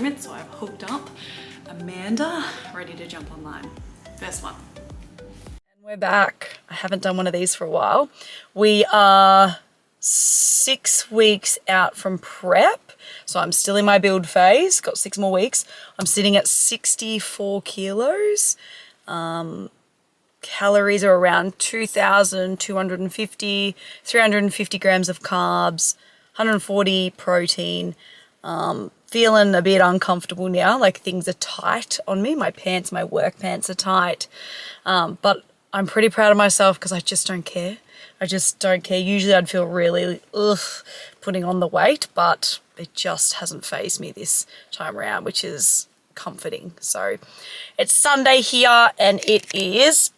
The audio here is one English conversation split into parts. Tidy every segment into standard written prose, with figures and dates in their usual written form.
appointment, so I've hooked up Amanda, ready to jump online. First one. And we're back. I haven't done one of these for a while. We are 6 weeks out from prep, so I'm still in my build phase, got 6 more weeks. I'm sitting at 64 kilos. Calories are around 2,250, 350 grams of carbs, 140 protein. Feeling a bit uncomfortable now, like things are tight on me. My pants, my work pants are tight. But I'm pretty proud of myself because I just don't care. I just don't care. Usually I'd feel really putting on the weight, but it just hasn't fazed me this time around, which is comforting. So it's Sunday here and it is,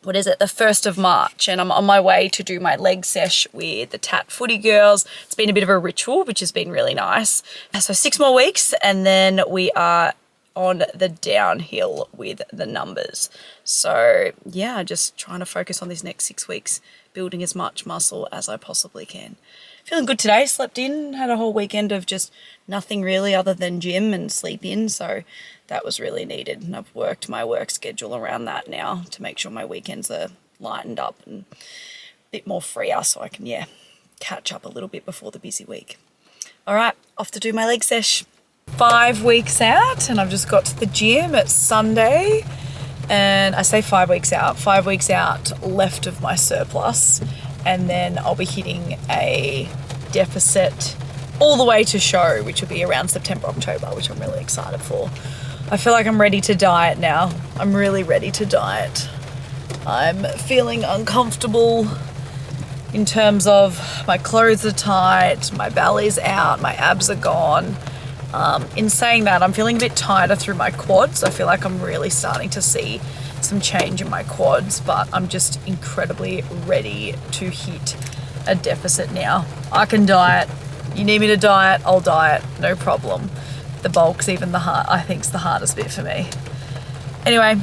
what is it, the 1st of March, and I'm on my way to do my leg sesh with the Tat Footy girls. It's been a bit of a ritual, which has been really nice. So 6 more weeks and then we are on the downhill with the numbers. So yeah, just trying to focus on these next 6 weeks, building as much muscle as I possibly can. Feeling good today, slept in, had a whole weekend of just nothing really other than gym and sleep in, so that was really needed. And I've worked my work schedule around that now to make sure my weekends are lightened up and a bit more freer so I can, yeah, catch up a little bit before the busy week. All right, off to do my leg sesh. 5 weeks out and I've just got to the gym. It's Sunday and I say 5 weeks out, 5 weeks out left of my surplus, and then I'll be hitting a deficit all the way to show, which will be around September, October, which I'm really excited for. I feel like I'm ready to diet now. I'm really ready to diet. I'm feeling uncomfortable in terms of my clothes are tight, my belly's out, my abs are gone. In saying that, I'm feeling a bit tighter through my quads. I feel like I'm really starting to see some change in my quads, but I'm just incredibly ready to hit a deficit now. I can diet. You need me to diet, I'll diet, no problem. The bulk's even I think it's the hardest bit for me. Anyway,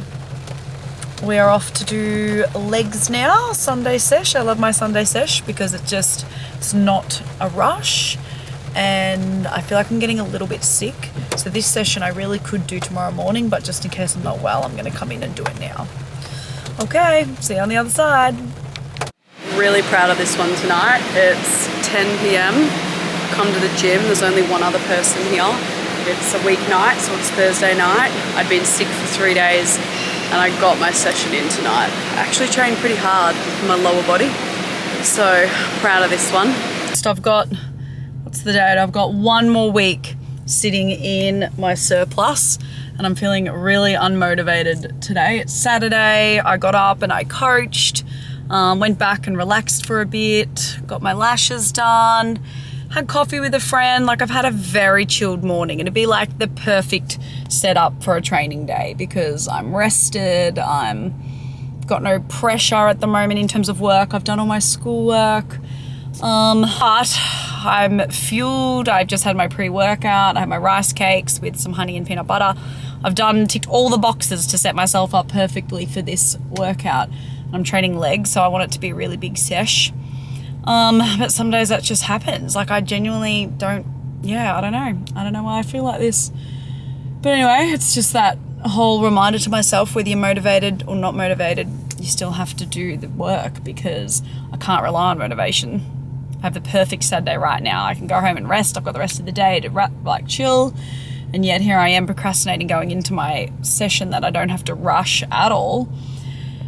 we are off to do legs now, Sunday sesh. I love my Sunday sesh because it's not a rush. And I feel like I'm getting a little bit sick. So this session I really could do tomorrow morning, but just in case I'm not well, I'm gonna come in and do it now. Okay, see you on the other side. Really proud of this one tonight. It's 10 p.m. Come to the gym, there's only one other person here. It's a weeknight, so it's Thursday night. I'd been sick for 3 days and I got my session in tonight. I actually trained pretty hard with my lower body. So proud of this one. So I've got, what's the date? I've got 1 more week sitting in my surplus and I'm feeling really unmotivated today. It's Saturday, I got up and I coached, went back and relaxed for a bit, got my lashes done, had coffee with a friend. Like I've had a very chilled morning and it'd be like the perfect setup for a training day because I'm rested, I'm got no pressure at the moment in terms of work. I've done all my schoolwork. But I'm fueled. I've just had my pre-workout. I had my rice cakes with some honey and peanut butter. I've ticked all the boxes to set myself up perfectly for this workout. I'm training legs, so I want it to be a really big sesh. But some days that just happens. Like I genuinely don't, I don't know. I don't know why I feel like this. But anyway, it's just that whole reminder to myself, whether you're motivated or not motivated, you still have to do the work because I can't rely on motivation. I have the perfect Saturday right now. I can go home and rest. I've got the rest of the day to chill. And yet here I am procrastinating going into my session that I don't have to rush at all.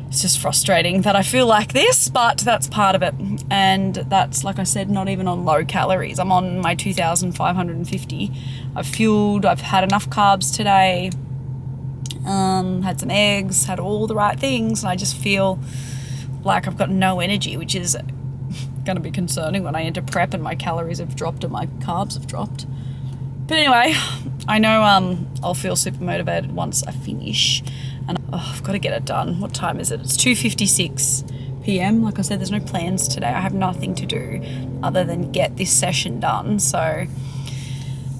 It's just frustrating that I feel like this, but that's part of it. And that's, like I said, not even on low calories. I'm on my 2,550. I've fueled, I've had enough carbs today, had some eggs, had all the right things. And I just feel like I've got no energy, which is going to be concerning when I enter prep and my calories have dropped and my carbs have dropped. But anyway, I know I'll feel super motivated once I finish. And I've got to get it done. What time is it? It's 2:56 p.m. Like I said, there's no plans today. I have nothing to do other than get this session done. So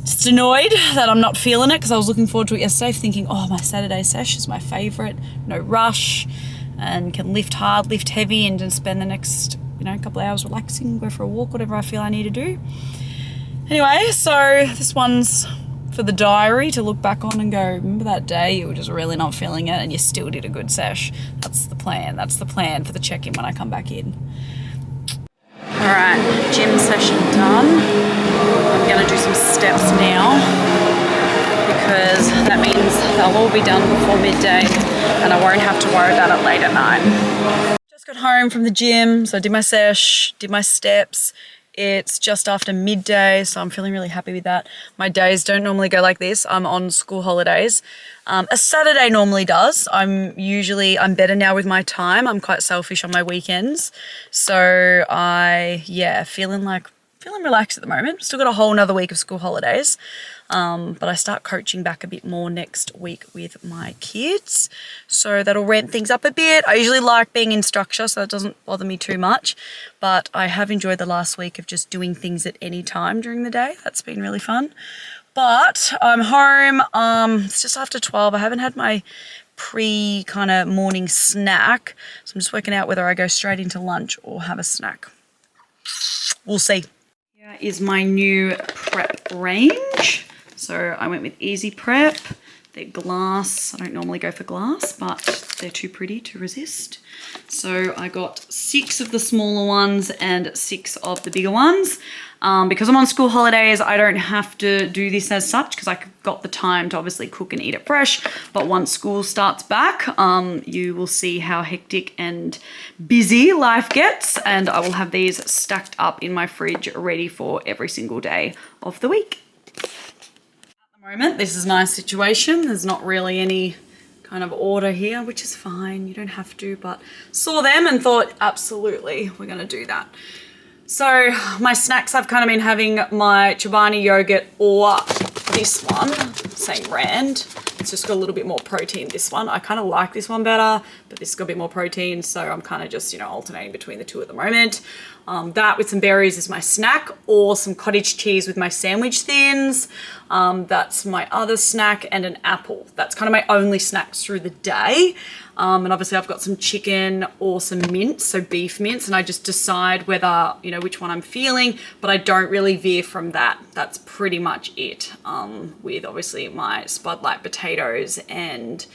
just annoyed that I'm not feeling it because I was looking forward to it yesterday, thinking, oh, my Saturday sesh is my favorite. No rush and can lift hard, lift heavy, and just spend the next, couple of hours relaxing, go for a walk, whatever I feel I need to do. Anyway, so this one's for the diary to look back on and go, remember that day you were just really not feeling it and you still did a good sesh. That's the plan. That's the plan for the check-in when I come back in. All right, gym session done. I'm gonna do some steps now because that means they'll all be done before midday and I won't have to worry about it late at night. Just got home from the gym, so I did my sesh, did my steps. It's just after midday, so I'm feeling really happy with that. My days don't normally go like this. I'm on school holidays. A Saturday normally does. I'm better now with my time. I'm quite selfish on my weekends. So feeling relaxed at the moment. Still got a whole nother week of school holidays. But I start coaching back a bit more next week with my kids. So that'll ramp things up a bit. I usually like being in structure, so that doesn't bother me too much. But I have enjoyed the last week of just doing things at any time during the day. That's been really fun. But I'm home. It's just after 12. I haven't had my kind of morning snack. So I'm just working out whether I go straight into lunch or have a snack. We'll see. Here is my new prep range. So I went with Easy Prep. They're glass. I don't normally go for glass, but they're too pretty to resist. So I got 6 of the smaller ones and 6 of the bigger ones. Because I'm on school holidays, I don't have to do this as such because I've got the time to obviously cook and eat it fresh. But once school starts back, you will see how hectic and busy life gets. And I will have these stacked up in my fridge ready for every single day of the week. At the moment, this is a nice situation. There's not really any kind of order here, which is fine. You don't have to, but saw them and thought, absolutely, we're going to do that. So my snacks, I've kind of been having my Chobani yogurt or this one, same brand. It's just got a little bit more protein, this one. I kind of like this one better, but this has got a bit more protein. So I'm kind of just, alternating between the two at the moment. That with some berries is my snack, or some cottage cheese with my sandwich thins. That's my other snack, and an apple. That's kind of my only snacks through the day. And obviously I've got some chicken or some mince, so beef mince, and I just decide whether, which one I'm feeling, but I don't really veer from that. That's pretty much it, with obviously my spotlight potatoes and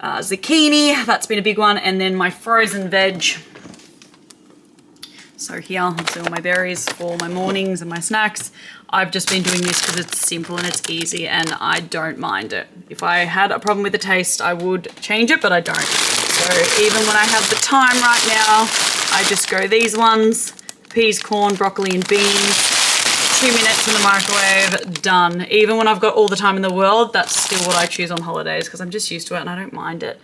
zucchini. That's been a big one. And then my frozen veg. So here, obviously all my berries for my mornings and my snacks. I've just been doing this because it's simple and it's easy and I don't mind it. If I had a problem with the taste, I would change it, but I don't. So even when I have the time right now, I just go these ones, peas, corn, broccoli and beans. 2 minutes in the microwave, done. Even when I've got all the time in the world, that's still what I choose on holidays because I'm just used to it and I don't mind it.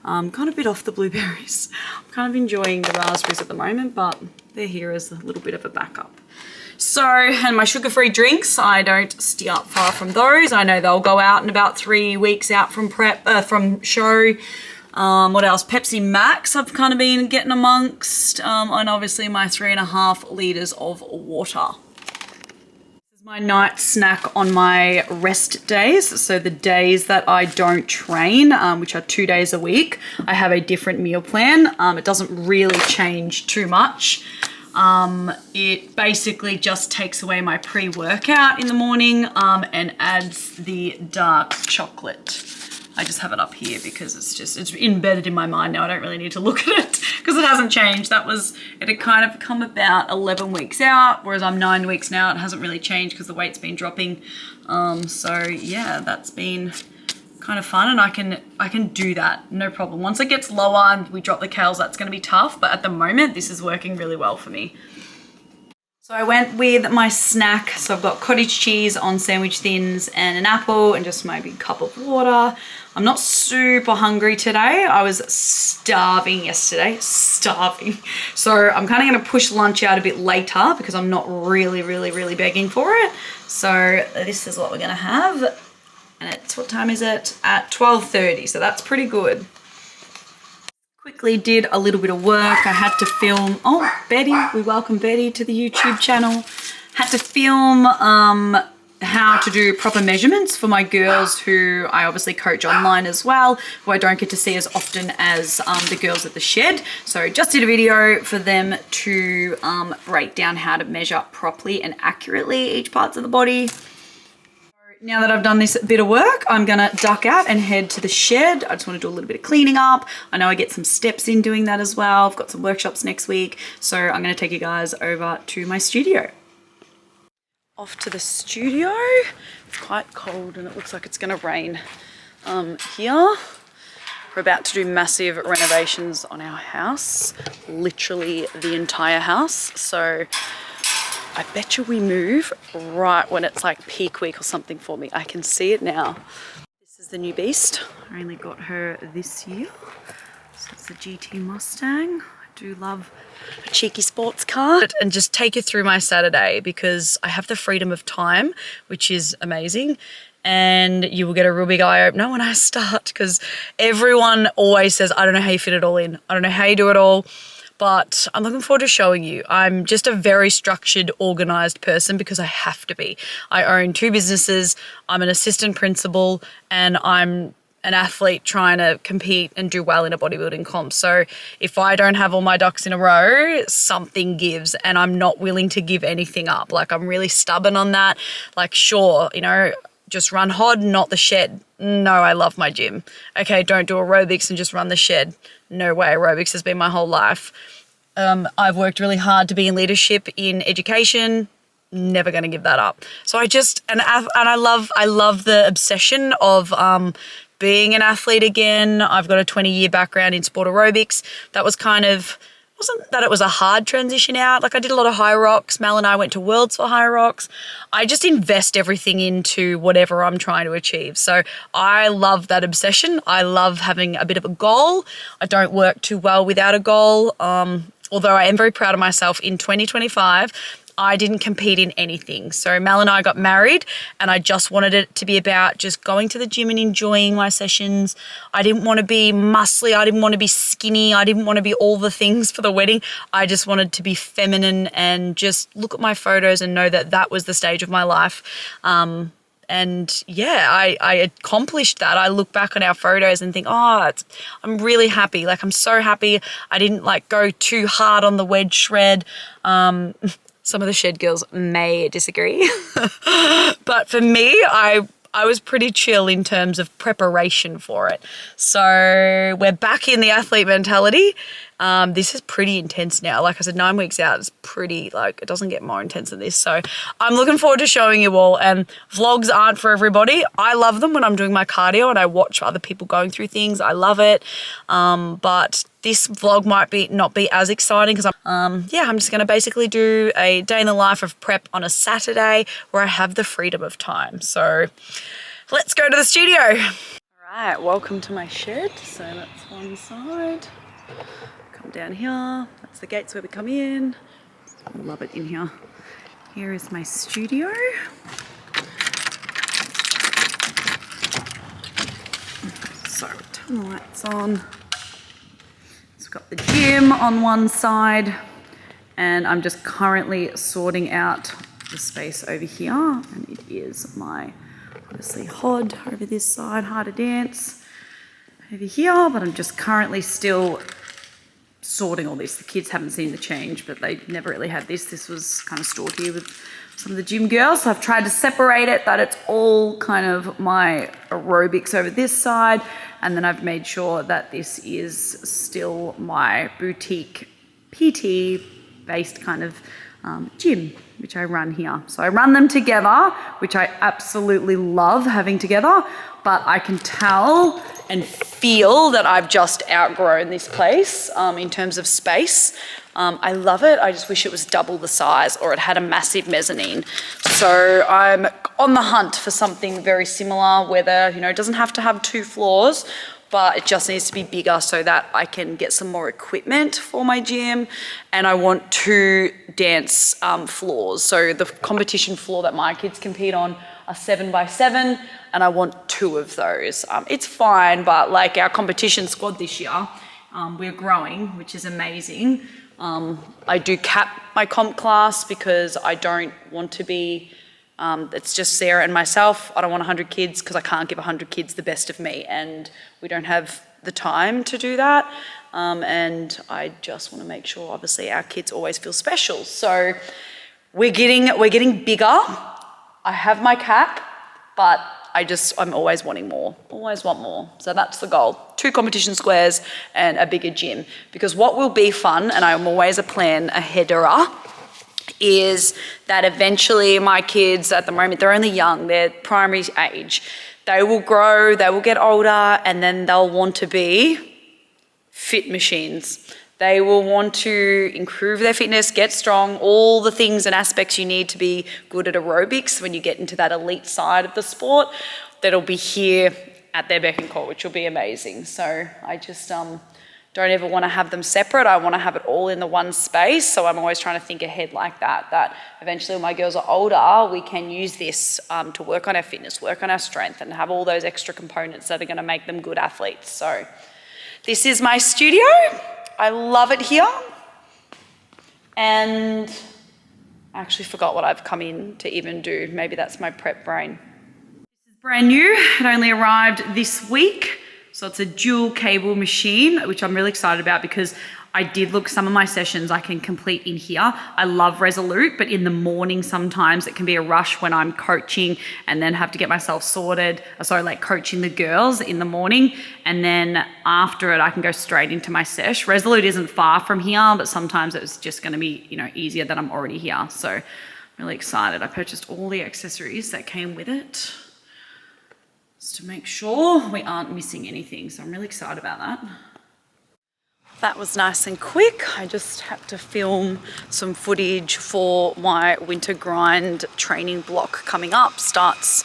Kind of a bit off the blueberries. I'm kind of enjoying the raspberries at the moment, but they're here as a little bit of a backup. So, and my sugar-free drinks, I don't steer up far from those. I know they'll go out in about 3 weeks out from from show. What else? Pepsi Max I've kind of been getting amongst. And obviously my 3.5 litres of water. This is my night snack on my rest days. So the days that I don't train, which are 2 days a week, I have a different meal plan. It doesn't really change too much. It basically just takes away my pre-workout in the morning and adds the dark chocolate. I just have it up here because it's embedded in my mind now. I don't really need to look at it because it hasn't changed. It had kind of come about 11 weeks out, whereas I'm 9 weeks now. It hasn't really changed because the weight's been dropping. So yeah, that's been kind of fun, and I can do that, no problem. Once it gets lower and we drop the calories, that's going to be tough, but at the moment this is working really well for me. So I went with my snack. So I've got cottage cheese on sandwich thins and an apple and just maybe a cup of water. I'm not super hungry today. I was starving yesterday, starving. So I'm kind of going to push lunch out a bit later because I'm not really begging for it. So this is what we're going to have. And it's, what time is it? At 12:30, so that's pretty good. Quickly did a little bit of work. I had to film, oh, Betty, we welcome Betty to the YouTube channel. Had to film how to do proper measurements for my girls who I obviously coach online as well, who I don't get to see as often as the girls at the shed. So just did a video for them to break down how to measure properly and accurately each parts of the body. Now that I've done this bit of work, I'm gonna duck out and head to the shed. I just wanna do a little bit of cleaning up. I know I get some steps in doing that as well. I've got some workshops next week. So I'm gonna take you guys over to my studio. Off to the studio. It's quite cold and it looks like it's gonna rain here. We're about to do massive renovations on our house, literally the entire house. So I bet you we move right when it's like peak week or something for me. I can see it now. This is the new beast. I only got her this year. So it's the GT Mustang. I do love a cheeky sports car. And just take you through my Saturday because I have the freedom of time, which is amazing. And you will get a real big eye opener when I start because everyone always says, I don't know how you fit it all in. I don't know how you do it all. But I'm looking forward to showing you. I'm just a very structured, organized person because I have to be. I own 2 businesses, I'm an assistant principal, and I'm an athlete trying to compete and do well in a bodybuilding comp. So if I don't have all my ducks in a row, something gives and I'm not willing to give anything up. Like I'm really stubborn on that. Like sure, you know, just run hod, not the shed. No, I love my gym. Okay, don't do aerobics and just run the shed. No way, aerobics has been my whole life. I've worked really hard to be in leadership in education. Never going to give that up. So I just, and I love the obsession of being an athlete again. I've got a 20-year background in sport aerobics. That was kind of, wasn't that it was a hard transition out. Like I did a lot of high rocks. Mel and I went to Worlds for high rocks. I just invest everything into whatever I'm trying to achieve. So I love that obsession. I love having a bit of a goal. I don't work too well without a goal. Although I am very proud of myself in 2025, I didn't compete in anything. So Mel and I got married and I just wanted it to be about just going to the gym and enjoying my sessions. I didn't want to be muscly. I didn't want to be skinny. I didn't want to be all the things for the wedding. I just wanted to be feminine and just look at my photos and know that that was the stage of my life. And yeah, I accomplished that. I look back on our photos and think, oh, I'm really happy. Like I'm so happy. I didn't like go too hard on the wedge shred. Some of the shed girls may disagree, but for me, I was pretty chill in terms of preparation for it. So we're back in the athlete mentality. This is pretty intense now. Like I said, 9 weeks out is pretty, like, it doesn't get more intense than this. So I'm looking forward to showing you all, and vlogs aren't for everybody. I love them when I'm doing my cardio and I watch other people going through things. I love it. But this vlog might not be as exciting because I'm just going to basically do a day in the life of prep on a Saturday where I have the freedom of time. So let's go to the studio. All right, welcome to my shed. So that's one side. Come down here. That's the gates where we come in. I love it in here. Here is my studio. So turn the lights on. We've got the gym on one side and I'm just currently sorting out the space over here, and it is my obviously hod over this side, harder dance over here, but I'm just currently still sorting all this. The kids haven't seen the change, but they never really had this. This was kind of stored here with some of the gym girls. So I've tried to separate it, that it's all kind of my aerobics over this side. And then I've made sure that this is still my boutique PT based kind of gym, which I run here. So I run them together, which I absolutely love having together, but I can tell and feel that I've just outgrown this place in terms of space. I love it. I just wish it was double the size or it had a massive mezzanine. So I'm on the hunt for something very similar, whether, you know, it doesn't have to have 2 floors, but it just needs to be bigger so that I can get some more equipment for my gym. And I want 2 dance floors. So the competition floor that my kids compete on are 7x7, and I want 2 of those. It's fine, but like our competition squad this year, we're growing, which is amazing. I do cap my comp class because I don't want to be, it's just Sarah and myself. I don't want 100 kids because I can't give 100 kids the best of me, and we don't have the time to do that. And I just want to make sure, obviously, our kids always feel special. So we're getting bigger. I have my cap. but I'm always wanting more, always want more. So that's the goal. 2 competition squares and a bigger gym. Because what will be fun, and I'm always a plan aheader, is that eventually my kids at the moment, they're only young, they're primary age. They will grow, they will get older, and then they'll want to be fit machines. They will want to improve their fitness, get strong, all the things and aspects you need to be good at aerobics when you get into that elite side of the sport. That'll be here at their beck and call, which will be amazing. So I just don't ever want to have them separate. I want to have it all in the one space. So I'm always trying to think ahead like that eventually when my girls are older, we can use this to work on our fitness, work on our strength, and have all those extra components that are going to make them good athletes. So this is my studio. I love it here. And I actually forgot what I've come in to even do. Maybe that's my prep brain. This is brand new. It only arrived this week. So it's a dual cable machine, which I'm really excited about because I did look, some of my sessions I can complete in here. I love Resolute, but in the morning sometimes it can be a rush when I'm coaching and then have to get myself sorted. Like coaching the girls in the morning, and then after it I can go straight into my sesh. Resolute isn't far from here, but sometimes it's just going to be, easier that I'm already here. So I'm really excited. I purchased all the accessories that came with it just to make sure we aren't missing anything. So I'm really excited about that. That was nice and quick. I just had to film some footage for my winter grind training block coming up. Starts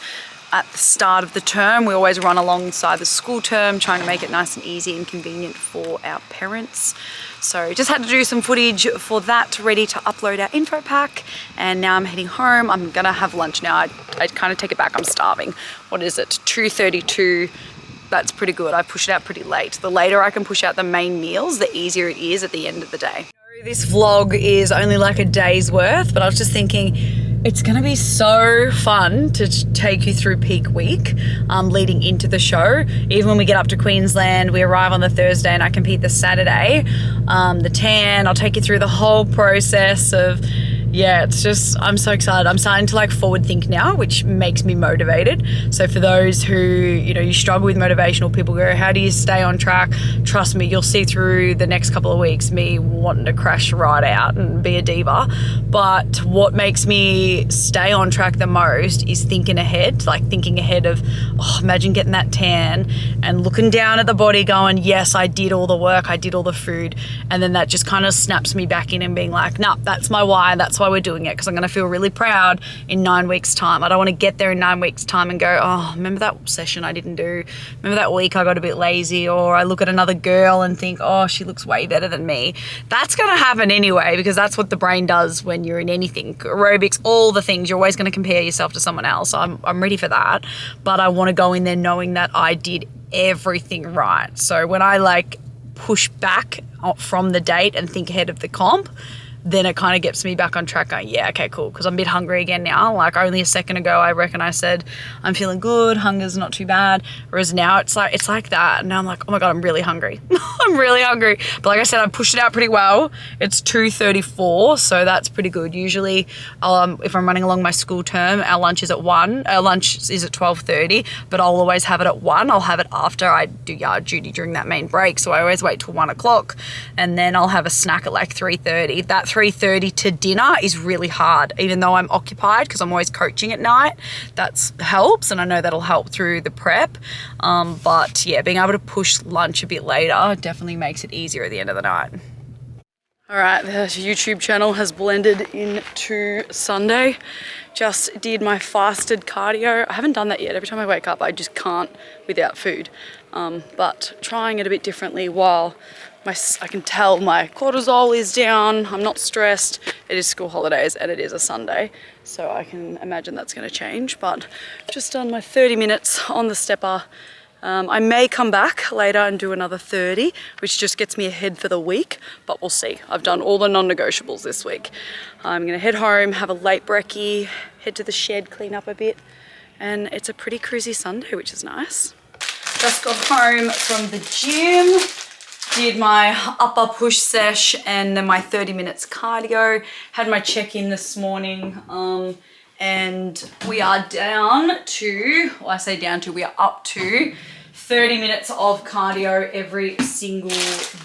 at the start of the term. We always run alongside the school term, trying to make it nice and easy and convenient for our parents. So just had to do some footage for that, ready to upload our info pack. And now I'm heading home. I'm gonna have lunch now. I kind of take it back, I'm starving. What is it, 2:32? That's pretty good. I push it out pretty late. The later I can push out the main meals, the easier it is at the end of the day. This vlog is only like a day's worth, but I was just thinking it's gonna be so fun to take you through peak week leading into the show. Even when we get up to Queensland, we arrive on the Thursday and I compete the Saturday. The tan, I'll take you through the whole process of, yeah, it's just, I'm so excited. I'm starting to forward think now, which makes me motivated. So for those who, you struggle with motivational, people go, how do you stay on track? Trust me, you'll see through the next couple of weeks me wanting to crash right out and be a diva. But what makes me stay on track the most is thinking ahead, thinking ahead of, imagine getting that tan and looking down at the body going, yes, I did all the work, I did all the food. And then that just kind of snaps me back in and being like, nah, that's my why, that's why we're doing it, because I'm going to feel really proud in 9 weeks time. I don't want to get there in 9 weeks time and go, oh, remember that session I didn't do, remember that week I got a bit lazy, or I look at another girl and think, oh, she looks way better than me. That's going to happen anyway, because that's what the brain does when you're in anything, aerobics, all the things. You're always going to compare yourself to someone else. I'm ready for that, but I want to go in there knowing that I did everything right. So when I push back from the date and think ahead of the comp, then it kind of gets me back on track going, yeah, okay, cool, because I'm a bit hungry again now. Only a second ago, I reckon I said, I'm feeling good, hunger's not too bad. Whereas now it's like that. And now I'm like, oh my God, I'm really hungry. I'm really hungry. But like I said, I pushed it out pretty well. It's 2:34, so that's pretty good. Usually, if I'm running along my school term, our lunch is at 1. Our lunch is at 12:30, but I'll always have it at 1. I'll have it after I do yard duty during that main break. So I always wait till 1 o'clock, and then I'll have a snack at 3:30. That 3:30 to dinner is really hard, even though I'm occupied because I'm always coaching at night. That helps, and I know that'll help through the prep. But yeah, being able to push lunch a bit later definitely makes it easier at the end of the night. All right, the YouTube channel has blended into Sunday. Just did my fasted cardio. I haven't done that yet. Every time I wake up, I just can't without food. But trying it a bit differently while I can tell my cortisol is down. I'm not stressed. It is school holidays and it is a Sunday, so I can imagine that's going to change. But just done my 30 minutes on the stepper. I may come back later and do another 30, which just gets me ahead for the week, but we'll see. I've done all the non-negotiables this week. I'm going to head home, have a late brekkie, head to the shed, clean up a bit, and it's a pretty cruisy Sunday, which is nice. Just got home from the gym. Did my upper push sesh and then my 30 minutes cardio. Had my check-in this morning. and we are down to, well, I say down to, we are up to 30 minutes of cardio every single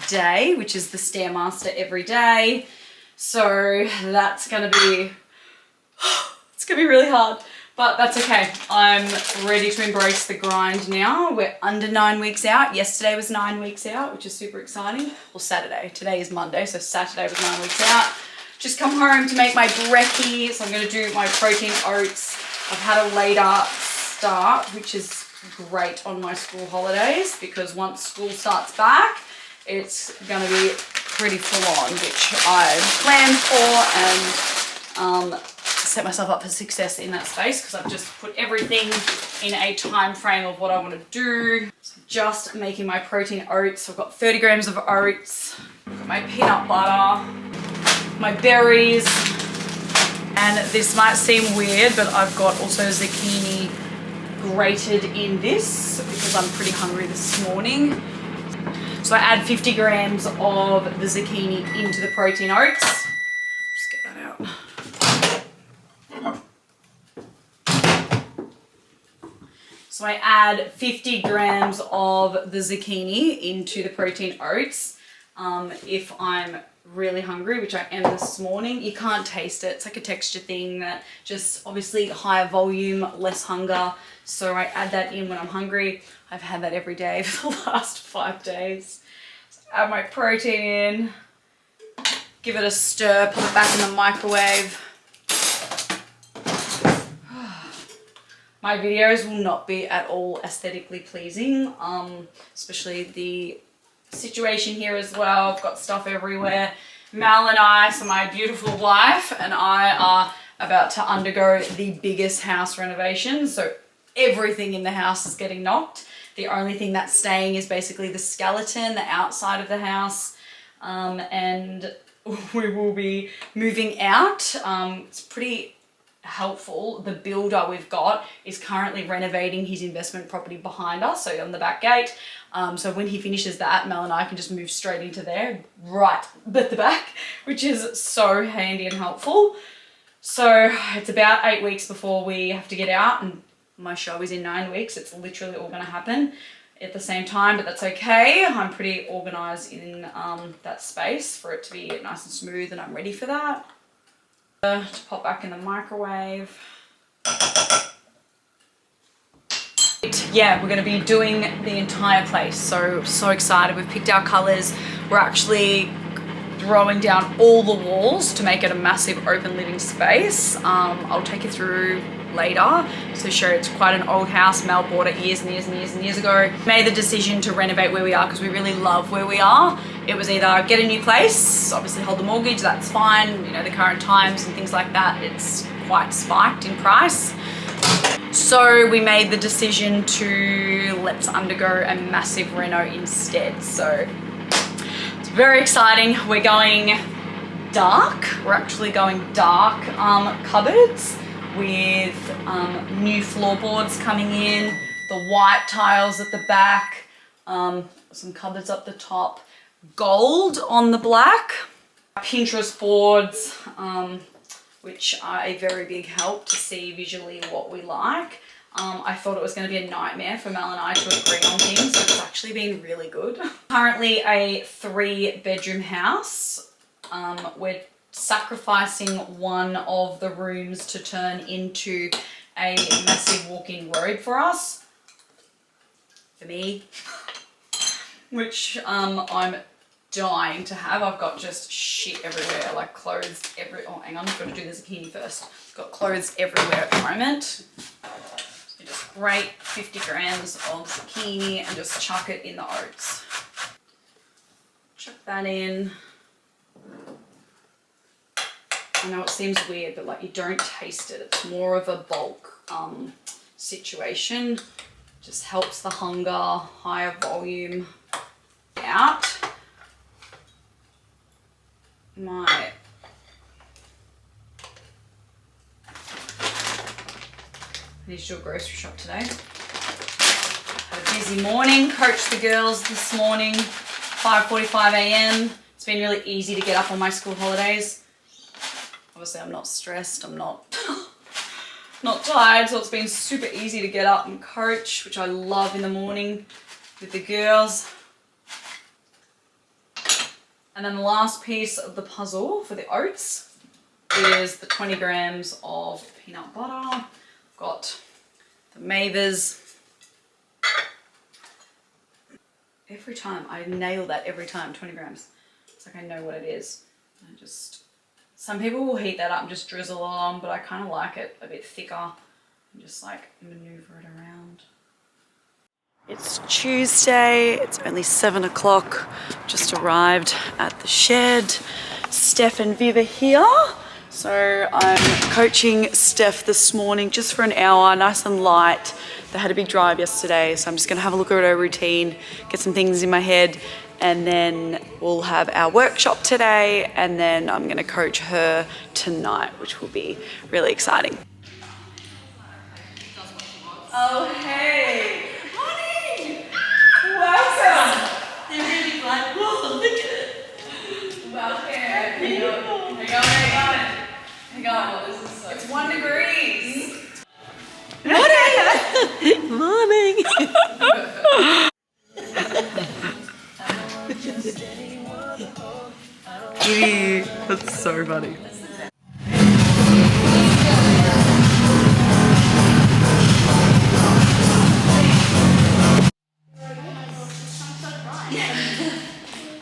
day, which is the Stairmaster every day. So that's gonna be, it's gonna be really hard, but that's okay. I'm ready to embrace the grind now. We're under 9 weeks out. Yesterday was 9 weeks out, which is super exciting. Well, Saturday. Today is Monday, so Saturday was 9 weeks out. Just come home to make my brekkie. So I'm gonna do my protein oats. I've had a later start, which is great on my school holidays, because once school starts back, it's gonna be pretty full on, which I planned for, and set myself up for success in that space, because I've just put everything in a time frame of what I want to do. So just making my protein oats. So I've got 30 grams of oats, my peanut butter, my berries, and this might seem weird, but I've got also zucchini grated in this because I'm pretty hungry this morning. So I add 50 grams of the zucchini into the protein oats. Just get that out. So I add 50 grams of the zucchini into the protein oats. If I'm really hungry, which I am this morning, you can't taste it. It's like a texture thing that just obviously higher volume, less hunger. So I add that in when I'm hungry. I've had that every day for the last 5 days. So add my protein in, give it a stir, put it back in the microwave. My videos will not be at all aesthetically pleasing, especially the situation here as well. I've got stuff everywhere. Mal and I, so my beautiful wife, and I are about to undergo the biggest house renovation. So everything in the house is getting knocked. The only thing that's staying is basically the skeleton, the outside of the house, and we will be moving out. It's pretty helpful. The builder we've got is currently renovating his investment property behind us, so on the back gate. So when he finishes that, Mel and I can just move straight into there, right at the back, which is so handy and helpful. So it's about 8 weeks before we have to get out, and my show is in 9 weeks. It's literally all going to happen at the same time, but that's okay. I'm pretty organized in that space for it to be nice and smooth, and I'm ready for that. To pop back in the microwave. Yeah, we're going to be doing the entire place, so excited. We've picked our colors. We're actually throwing down all the walls to make it a massive open living space. I'll take you through later to show it's quite an old house. Mel bought it years and years and years and years ago. Made the decision to renovate where we are because we really love where we are. It was either get a new place, obviously hold the mortgage, that's fine, you know, the current times and things like that, it's quite spiked in price. So we made the decision to let's undergo a massive reno instead. So it's very exciting. We're going dark. We're actually going dark cupboards with new floorboards coming in, the white tiles at the back, some cupboards up the top, gold on the black, Pinterest boards, which are a very big help to see visually what we like. I thought it was going to be a nightmare for Mel and I to agree on things, but it's actually been really good. Currently a 3-bedroom house. We're sacrificing one of the rooms to turn into a massive walk-in robe for us, for me, which I'm dying to have. I've got just shit everywhere, like clothes oh hang on, I've got to do the zucchini first. I've got clothes everywhere at the moment. So just grate 50 grams of zucchini and just chuck it in the oats. Chuck that in. I know it seems weird, but like you don't taste it. It's more of a bulk situation. Just helps the hunger, higher volume out. I need to do a grocery shop today. Had a busy morning, coached the girls this morning, 5:45 a.m. It's been really easy to get up on my school holidays. Obviously I'm not stressed, I'm not not tired, so it's been super easy to get up and coach, which I love in the morning with the girls. And then the last piece of the puzzle for the oats is the 20 grams of peanut butter. I've got the Mavers. Every time, I nail that every time, 20 grams. It's like I know what it is. Some people will heat that up and just drizzle on, but I kind of like it a bit thicker and just like maneuver it around. It's Tuesday, it's only 7 o'clock, just arrived at the shed. Steph and Viv are here. So I'm coaching Steph this morning just for an hour, nice and light. They had a big drive yesterday, so I'm just gonna have a look at her routine, get some things in my head, and then we'll have our workshop today, and then I'm gonna coach her tonight, which will be really exciting. Oh, hey. Morning. Welcome. They're really like, whoa, look at it. Welcome. Hang on. It's 1 degree. Morning. That's so funny.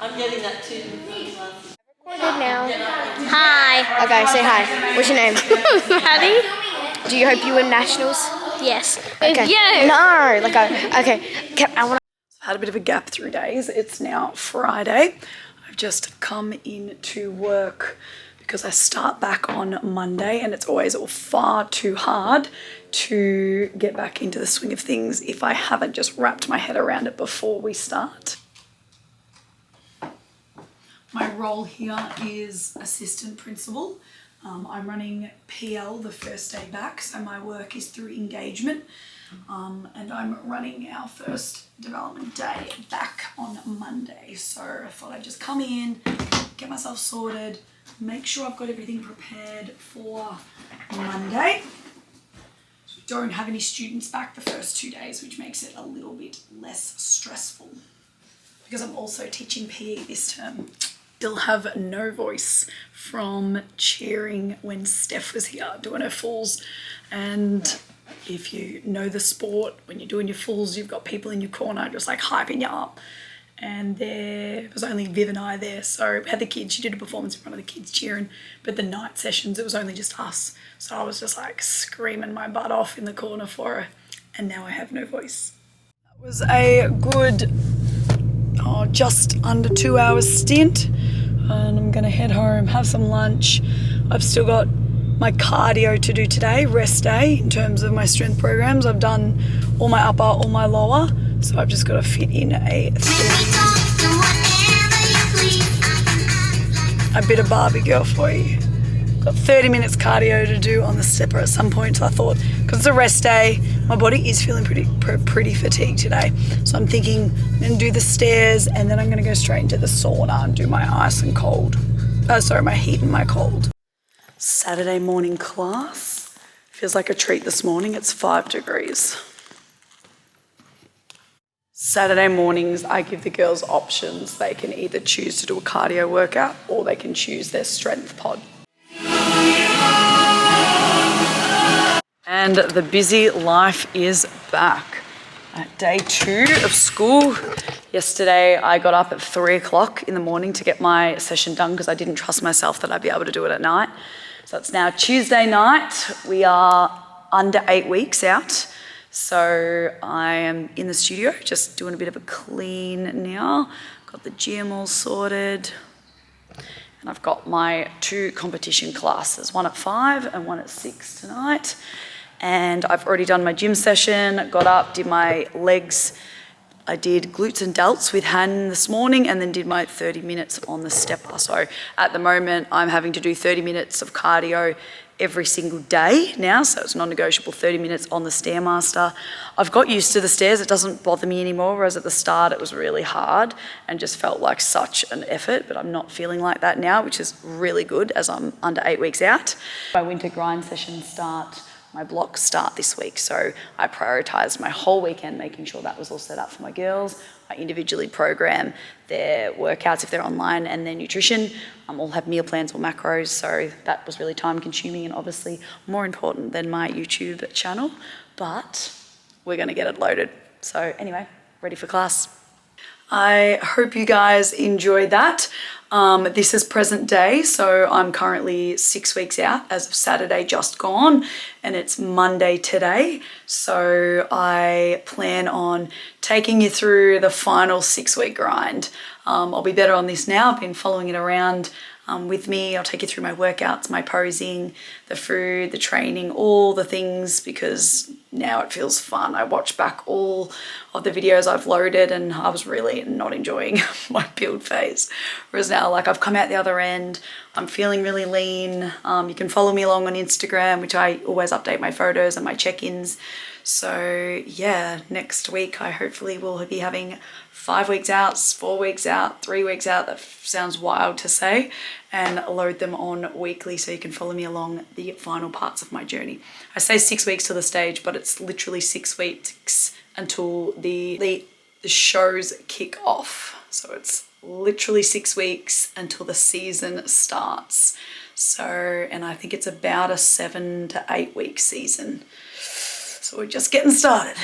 I'm getting that too. Recorded now. Hi. Okay, say hi. What's your name? Maddie? Do you hope you win nationals? Yes. Okay. With you. No. Okay. I want. I've had a bit of a gap through days. It's now Friday. I've just come into work because I start back on Monday, and it's always far too hard to get back into the swing of things if I haven't just wrapped my head around it before we start. My role here is assistant principal. I'm running PL the first day back, so my work is through engagement, and I'm running our first development day back on Monday. So I thought I'd just come in, get myself sorted, make sure I've got everything prepared for Monday. We don't have any students back the first 2 days, which makes it a little bit less stressful because I'm also teaching PE this term. Still have no voice from cheering when Steph was here doing her fulls. And if you know the sport, when you're doing your fulls, you've got people in your corner just like hyping you up. And there was only Viv and I there. So we had the kids, she did a performance in front of the kids cheering, but the night sessions, it was only just us. So I was just like screaming my butt off in the corner for her. And now I have no voice. That was a good, just under 2 hours stint. And I'm gonna head home, have some lunch. I've still got my cardio to do today, rest day, in terms of my strength programs. I've done all my upper, all my lower, so I've just got to fit in a bit of Barbie girl for you. Got 30 minutes cardio to do on the stepper at some point, so I thought, because it's a rest day, my body is feeling pretty fatigued today. So I'm thinking I'm going to do the stairs, and then I'm going to go straight into the sauna and do my ice and cold. My heat and my cold. Saturday morning class. Feels like a treat this morning. It's 5 degrees. Saturday mornings, I give the girls options. They can either choose to do a cardio workout or they can choose their strength pod. And the busy life is back. Day 2 of school. Yesterday I got up at 3 o'clock in the morning to get my session done because I didn't trust myself that I'd be able to do it at night. So it's now Tuesday night. We are under 8 weeks out. So I am in the studio just doing a bit of a clean now. Got the gym all sorted. And I've got my 2 competition classes, one at 5 and one at 6 tonight. And I've already done my gym session, got up, did my legs. I did glutes and delts with Han this morning and then did my 30 minutes on the stepper. So at the moment, I'm having to do 30 minutes of cardio every single day now. So it's non-negotiable 30 minutes on the Stairmaster. I've got used to the stairs. It doesn't bother me anymore, whereas at the start it was really hard and just felt like such an effort, but I'm not feeling like that now, which is really good as I'm under 8 weeks out. My winter grind sessions start my blocks start this week. So I prioritised my whole weekend, making sure that was all set up for my girls. I individually program their workouts if they're online and their nutrition. All have meal plans or macros, so that was really time consuming and obviously more important than my YouTube channel, but we're gonna get it loaded. So anyway, ready for class. I hope you guys enjoyed that. This is present day, so I'm currently 6 weeks out as of Saturday just gone, and it's Monday today. So I plan on taking you through the final 6-week grind. I'll be better on this now. I've been following it around with me. I'll take you through my workouts, my posing, the food, the training, all the things, because now it feels fun. I watched back all of the videos I've loaded and I was really not enjoying my build phase. Whereas now, like, I've come out the other end, I'm feeling really lean. You can follow me along on Instagram, which I always update my photos and my check-ins. So yeah, next week I hopefully will be having 5 weeks out, 4 weeks out, 3 weeks out. That sounds wild to say, and load them on weekly so you can follow me along the final parts of my journey. I say 6 weeks to the stage, but it's literally 6 weeks until the shows kick off. So it's literally 6 weeks until the season starts. So, and I think it's about a 7 to 8 week season. So we're just getting started.